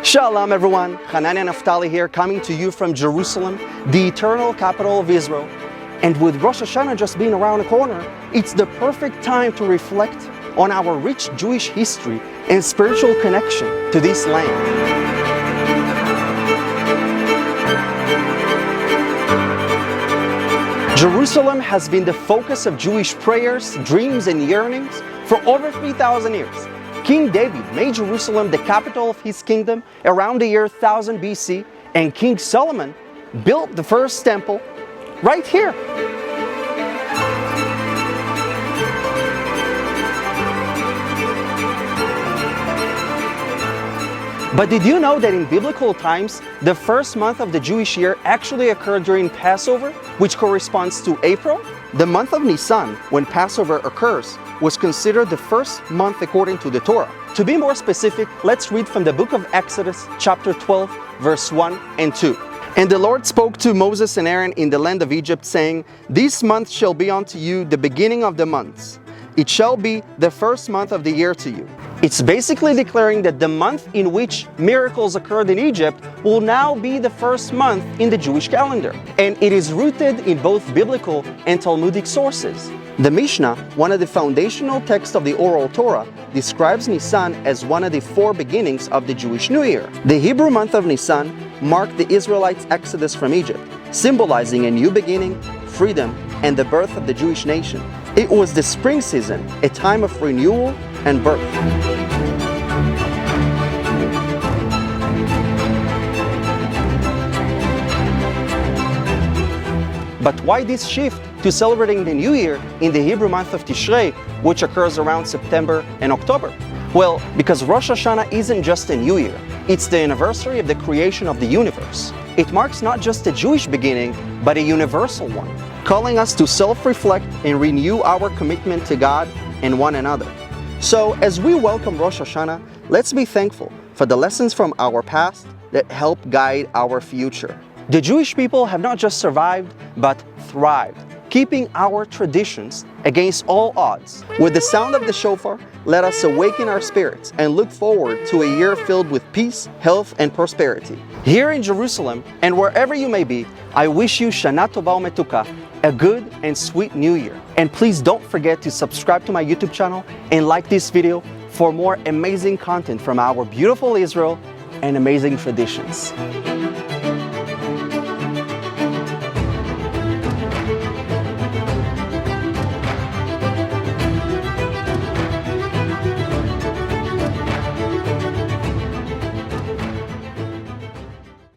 Shalom everyone, Hananya and Naftali here, coming to you from Jerusalem, the eternal capital of Israel. And with Rosh HaShanah just being around the corner, it's the perfect time to reflect on our rich Jewish history and spiritual connection to this land. Jerusalem has been the focus of Jewish prayers, dreams, and yearnings for over 3,000 years. King David made Jerusalem the capital of his kingdom around the year 1000 BC, and King Solomon built the first temple right here. But did you know that in biblical times, the first month of the Jewish year actually occurred during Passover, which corresponds to April? The month of Nisan, when Passover occurs, was considered the first month according to the Torah. To be more specific, let's read from the book of Exodus, chapter 12, verse 1 and 2. And the Lord spoke to Moses and Aaron in the land of Egypt, saying, "This month shall be unto you the beginning of the months. It shall be the first month of the year to you." It's basically declaring that the month in which miracles occurred in Egypt will now be the first month in the Jewish calendar. And it is rooted in both biblical and Talmudic sources. The Mishnah, one of the foundational texts of the Oral Torah, describes Nisan as one of the four beginnings of the Jewish New Year. The Hebrew month of Nisan marked the Israelites' exodus from Egypt, symbolizing a new beginning, freedom, and the birth of the Jewish nation. It was the spring season, a time of renewal and birth. But why this shift to celebrating the New Year in the Hebrew month of Tishrei, which occurs around September and October? Well, because Rosh HaShanah isn't just a new year, it's the anniversary of the creation of the universe. It marks not just a Jewish beginning, but a universal one, calling us to self-reflect and renew our commitment to God and one another. So, as we welcome Rosh HaShanah, let's be thankful for the lessons from our past that help guide our future. The Jewish people have not just survived, but thrived, keeping our traditions against all odds. With the sound of the shofar, let us awaken our spirits and look forward to a year filled with peace, health, and prosperity. Here in Jerusalem, and wherever you may be, I wish you Shana Tova Umetuka, a good and sweet new year. And please don't forget to subscribe to my YouTube channel and like this video for more amazing content from our beautiful Israel and amazing traditions.